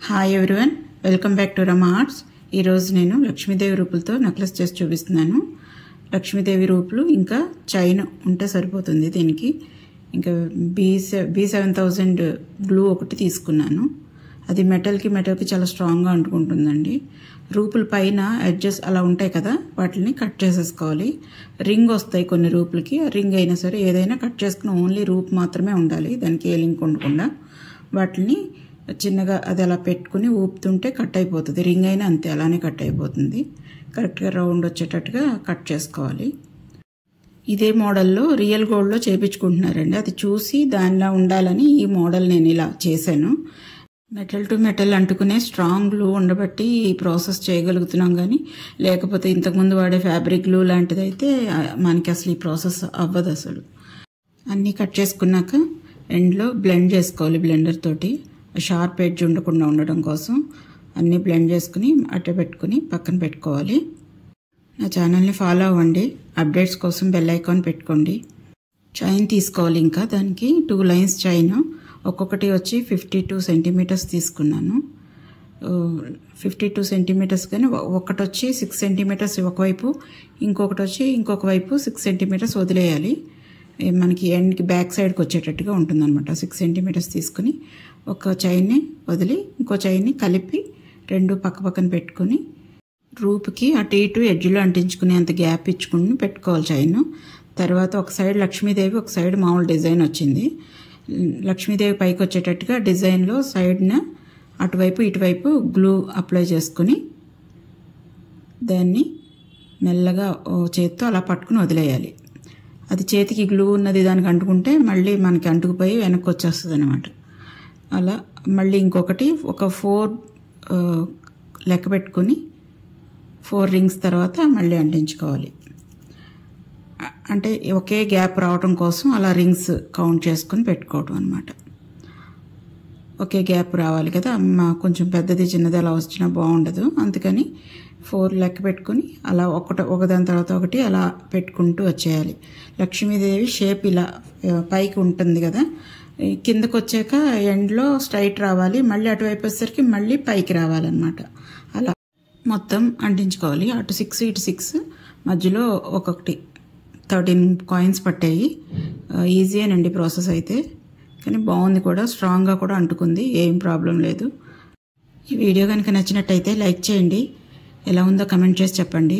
Hi everyone, welcome back to Rama arts. ఈరోజు నేను Lakshmidevi రూపులతో necklace చేసి చూపిస్తున్నాను. లక్ష్మీదేవి రూపులు ఇంకా చైన్ ఉంటే సరిపోతుంది దీనికి. ఇంకా B7000 గ్లూ ఒకటి తీసుకున్నాను. అది మెటల్కి చాలా స్ట్రాంగ్గా అంటుకుంటుందండి. రూపుల పైన ఎడ్జెస్ అలా ఉంటాయి కదా, వాటిని కట్ చేసేసుకోవాలి. రింగ్ వస్తాయి కొన్ని రూపులకి. రింగ్ అయినా సరే ఏదైనా కట్ చేసుకుని ఓన్లీ రూప్ మాత్రమే ఉండాలి, దానికి ఏ లింక్ ఉండకుండా. వాటిని చిన్నగా అది అలా పెట్టుకుని ఊపుతుంటే కట్ అయిపోతుంది. రింగ్ అయినా అంతే, అలానే కట్ అయిపోతుంది. కరెక్ట్గా రౌండ్ వచ్చేటట్టుగా కట్ చేసుకోవాలి. ఇదే మోడల్లో రియల్ గోల్డ్లో చేయించుకుంటున్నారండి. అది చూసి దానిలా ఉండాలని ఈ మోడల్ నేను ఇలా చేశాను. మెటల్ టు మెటల్ అంటుకునే స్ట్రాంగ్ గ్లూ ఉండబట్టి ఈ ప్రాసెస్ చేయగలుగుతున్నాం. కానీ లేకపోతే ఇంతకుముందు వాడే ఫ్యాబ్రిక్ గ్లూ లాంటిది అయితే మనకి అసలు ఈ ప్రాసెస్ అవ్వదు అసలు. అన్నీ కట్ చేసుకున్నాక ఎండ్లో బ్లెండ్ చేసుకోవాలి బ్లెండర్ తోటి. షార్ప్ ఎడ్జ్ ఉండకుండా ఉండడం కోసం అన్నీ బ్లెండ్ చేసుకుని అట్ట పెట్టుకుని పక్కన పెట్టుకోవాలి. నా ఛానల్ని ఫాలో అవ్వండి. అప్డేట్స్ కోసం బెల్ ఐకాన్ పెట్టుకోండి. చైన్ తీసుకోవాలి. ఇంకా దానికి 2 లైన్స్ చైన్, ఒక్కొక్కటి వచ్చి 52 సెంటీమీటర్స్ తీసుకున్నాను. 52 సెంటీమీటర్స్ కానీ ఒకటి వచ్చి 6 సెంటీమీటర్స్ ఒకవైపు, ఇంకొకటి వచ్చి ఇంకొక వైపు 6 సెంటీమీటర్స్ వదిలేయాలి. మనకి ఎండ్కి బ్యాక్ సైడ్కి వచ్చేటట్టుగా ఉంటుందన్నమాట. 6 సెంటీమీటర్స్ తీసుకుని ఒక చైన్ని వదిలి ఇంకో చైన్ని కలిపి 2 పక్క పక్కన పెట్టుకుని రూపుకి అటు ఇటు ఎడ్జ్లో అంటించుకుని అంత గ్యాప్ ఇచ్చుకుని పెట్టుకోవాలి చైన్. తర్వాత ఒక సైడ్ లక్ష్మీదేవి, ఒక సైడ్ మామూలు డిజైన్ వచ్చింది. లక్ష్మీదేవి పైకి వచ్చేటట్టుగా డిజైన్లో సైడ్న అటువైపు ఇటువైపు గ్లూ అప్లై చేసుకుని దాన్ని మెల్లగా చేత్తో అలా పట్టుకుని వదిలేయాలి. అది చేతికి గ్లూ ఉన్నది దానికి అంటుకుంటే మళ్ళీ మనకి అంటుకుపోయి వెనక్కి వచ్చేస్తుంది అనమాట. అలా మళ్ళీ ఇంకొకటి ఒక 4 లెక్క పెట్టుకుని 4 రింగ్స్ తర్వాత మళ్ళీ అంటించుకోవాలి. అంటే ఒకే గ్యాప్ రావడం కోసం అలా రింగ్స్ కౌంట్ చేసుకుని పెట్టుకోవడం అనమాట. ఒకే గ్యాప్ రావాలి కదా, కొంచెం పెద్దది చిన్నది అలా వచ్చినా బాగుండదు. అందుకని 4 లెక్క పెట్టుకుని అలా ఒకదాని తర్వాత ఒకటి అలా పెట్టుకుంటూ వచ్చేయాలి. లక్ష్మీదేవి షేప్ ఇలా పైకి ఉంటుంది కదా, కిందకు వచ్చాక ఎండ్లో స్ట్రైట్ రావాలి, మళ్ళీ అటువైపు వచ్చేసరికి మళ్ళీ పైకి రావాలన్నమాట. అలా మొత్తం అంటించుకోవాలి. అటు 6 ఇటు 6 మధ్యలో ఒక్కొక్కటి 13 కాయిన్స్ పట్టాయి. ఈజీయేనండి ప్రాసెస్ అయితే, కానీ బాగుంది కూడా, స్ట్రాంగ్గా కూడా అంటుకుంది, ఏం ప్రాబ్లం లేదు. ఈ వీడియో కనుక నచ్చినట్టయితే లైక్ చేయండి. ఎలా ఉందో కమెంట్ చేసి చెప్పండి.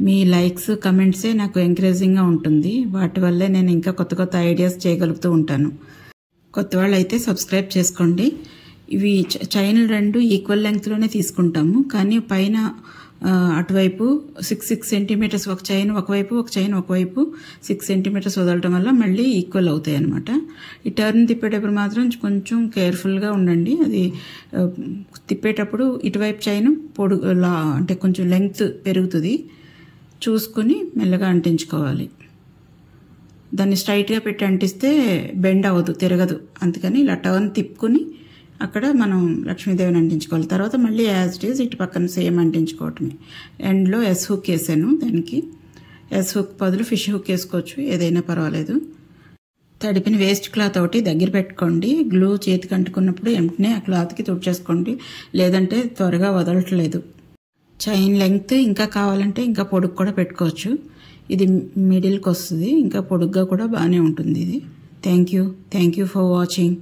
మీ లైక్స్ కమెంట్సే నాకు ఎంకరేజింగ్గా ఉంటుంది. వాటి వల్లే నేను ఇంకా కొత్త ఐడియాస్ చేయగలుగుతూ ఉంటాను. కొత్త వాళ్ళు అయితే సబ్స్క్రైబ్ చేసుకోండి. ఇవి చైన్లు 2 ఈక్వల్ లెంగ్త్లోనే తీసుకుంటాము, కానీ పైన అటువైపు 6 సెంటీమీటర్స్ ఒక చైన్ ఒకవైపు, ఒక చైన్ ఒకవైపు 6 సెంటీమీటర్స్ వదలటం వల్ల మళ్ళీ ఈక్వల్ అవుతాయి అనమాట. ఈ టర్న్ తిప్పేటప్పుడు మాత్రం కొంచెం కేర్ఫుల్గా ఉండండి. అది తిప్పేటప్పుడు ఇటువైపు చైన్ అంటే కొంచెం లెంగ్త్ పెరుగుతుంది, చూసుకుని మెల్లగా అంటించుకోవాలి. దాన్ని స్ట్రైట్గా పెట్టి అంటిస్తే బెండ్ అవ్వదు, తిరగదు. అందుకని ఇలా టర్న్ తిప్పుకుని అక్కడ మనం లక్ష్మీదేవిని అంటించుకోవాలి. తర్వాత మళ్ళీ యాజ్ ఇట్ ఈజ్ ఇటు పక్కన సేమ్ అంటించుకోవటమే. ఎండ్లో S హుక్ వేసాను. దానికి S హుక్ బదులు ఫిష్ హుక్ వేసుకోవచ్చు, ఏదైనా పర్వాలేదు. తడిపిన వేస్ట్ క్లాత్ ఒకటి దగ్గర పెట్టుకోండి. గ్లూ చేతికి అంటుకున్నప్పుడు వెంటనే ఆ క్లాత్కి తుడిచేసుకోండి, లేదంటే త్వరగా వదలట్లేదు. చైన్ లెంగ్త్ ఇంకా కావాలంటే ఇంకా పొడుగు కూడా పెట్టుకోవచ్చు. ఇది మిడిల్కి వస్తుంది, ఇంకా పొడుగ్గా కూడా బాగానే ఉంటుంది ఇది. Thank you for watching.